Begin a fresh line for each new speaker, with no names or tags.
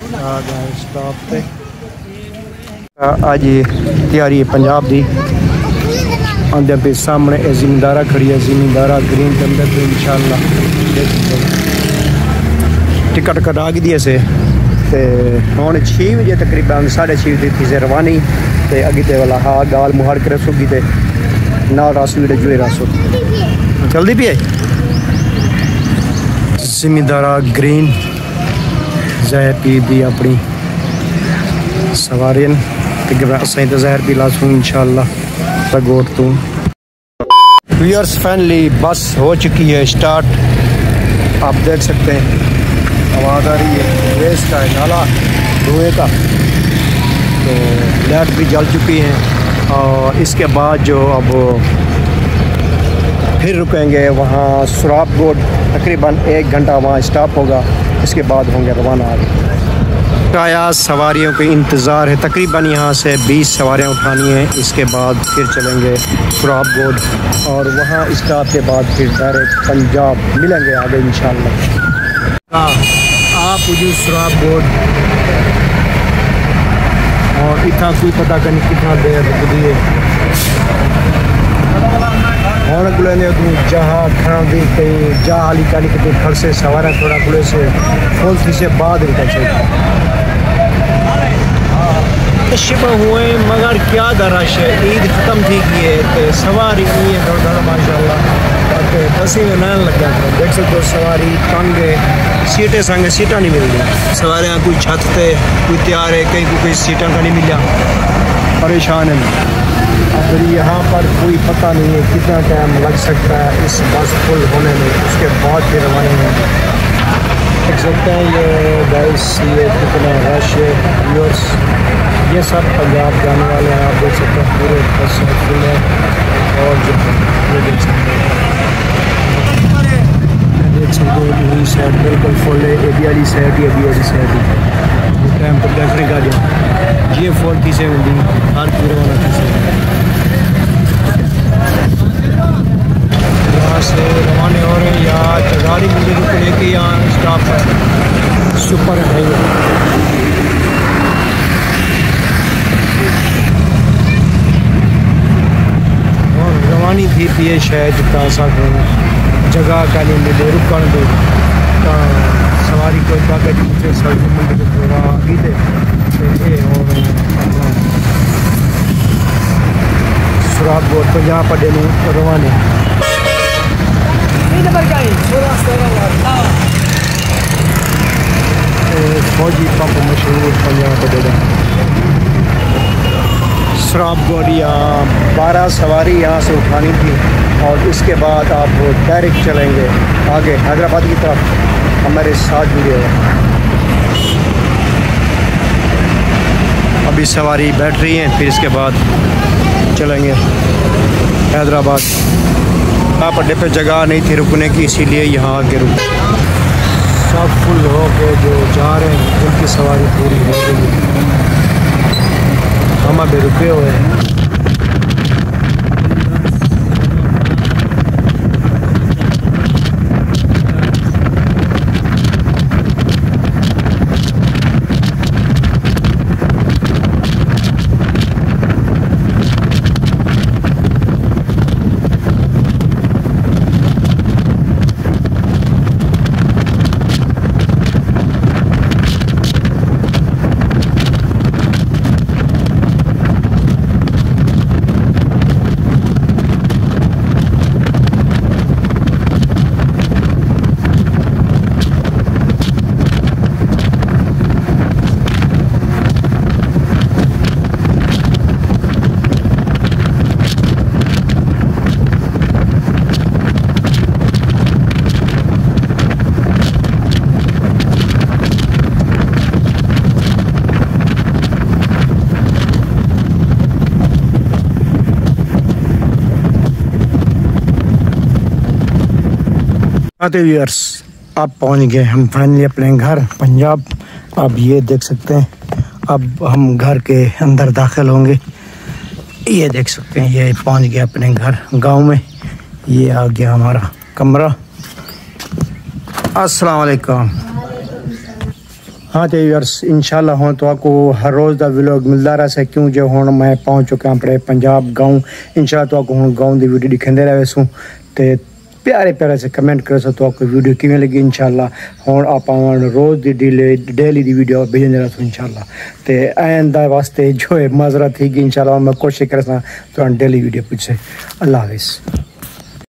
आ गए स्टॉप पे। आज ये तैयारी है पंजाब दी आंदे पे सामने ज़मींदारा खड़ी है, ज़मींदारा ग्रीन के अंदर तो इंशाल्लाह टिकट कटा के दिए से हुण 6 बजे तकरीबन 6:30 दी थी रवानी ते अगे ते वाला हाँ गाल मुहाड़ के रसूगी ते ना रासू जेडे जुड़े रासू जल्दी भी है। ज़मींदारा ग्रीन ज़हर पी दी अपनी सवारियन असें तो ज़हर पी लासूँ इंशाल्लाह गोट तू। व्यूअर्स फाइनली बस हो चुकी है स्टार्ट, आप देख सकते हैं आवाज़ आ रही है वेस्ट का नाला धुएँ का, तो लाइट भी जल चुकी हैं। और इसके बाद जो अब फिर रुकेंगे वहाँ सुराबगोट, तकरीबन 1 घंटा वहाँ स्टॉप होगा, इसके बाद होंगे रवाना आगे। आया सवारियों के इंतज़ार है, तकरीबन यहाँ से 20 सवारियाँ उठानी हैं, इसके बाद फिर चलेंगे सुराबगोट और वहाँ स्टॉप के बाद फिर डायरेक्ट पंजाब मिलेंगे आगे इंशाल्लाह। आप जो सुराबगोट और इतना कोई पता करनी कितना देर रुकती है और गुले ने जहाँ खड़ा दी कहीं जहाँ हाली काली के घर से सवारा थोड़ा गुले से फौज से बाद रुका चाहिए शिपा हुए मगर क्या दराश है। ईद ख़त्म थी की है तो सवारी नहीं है थोड़ा माशाल्लाह बसी में नैन लग गया था। देख सकते हो सवारी तंग है, सीटें संग सीटा नहीं मिल रही, सवारियाँ कोई छत पे कोई तैयार है, कहीं कोई सीटा का नहीं मिला, परेशान है। फिर यहाँ पर कोई पता नहीं है कितना टाइम लग सकता है इस बस फुल होने में, उसके बाद फिर रवाना होंगे। देख सकते हैं ये गाइस ये कितना रश है। व्यूअर्स ये सब पंजाब जाने वाले हैं, आप देख सकते हैं पूरे बस फुल है। और जो ये देख सकते हो यही साइड बिल्कुल फुल है, ए बी वाली साइड ये बी वाली साइड ही टाइम पर देखने का दिया ये 4 से होंगी हर पूरे वाला किसी यहाँ से रवाना हो रहे हैं या जगारी मंदिर को लेके यहाँ स्टॉप है सुपर हाईवे। और रवानी थी पिए शायद जितना सा जगह का नहीं मिले रुकन दो सवारी को ताकत मुझे सब्जी मंडी को पूरा आगे थे और सुराबगोट पंजाब पड़े में रवाने फौजी पंप मशहूर पंजाब पड़ेगा। सुराबगोट या 12 सवारी यहाँ से उठानी थी और इसके बाद आप डायरेक्ट चलेंगे आगे हैदराबाद की तरफ, हमारे साथ जुड़े हुए। अभी सवारी बैठ रही हैं, फिर इसके बाद चलेंगे हैदराबाद। यहाँ पर अड्डे पे जगह नहीं थी रुकने की, इसीलिए यहाँ आके रुके। सब फुल हो के जो जा रहे हैं उनकी सवारी पूरी हो गई, हम अभी रुके हुए हैं। व्यूअर्स अब पहुंच गए हम फाइनली अपने घर पंजाब। अब ये देख सकते हैं अब हम घर के अंदर दाखिल होंगे। ये देख सकते हैं ये पहुंच गया अपने घर गांव में। ये आ गया हमारा कमरा। अस्सलाम वालेकुम। हाँ तो यार्स इंशाल्लाह हुन तो आपको हर रोज़ का व्लॉग मिलता रहा से क्यों जो हुन मैं पहुँच चुका अपने पंजाब गाँव। इंशाल्लाह तो आपको हुन गाँव की वीडियो दिखाते रहे तो प्यारे प्यारे से कमेंट करो सो तो आपको वीडियो किमें लगी। इंशाल्लाह हुन आप रोज़ की डेली की वीडियो भेजते रहो इंशाल्लाह। तो आइंदा वास्ते जो है माजरा थी कि इंशाल्लाह मैं कोशिश करा तो डेली वीडियो पूछे। अल्लाह हाफिज़।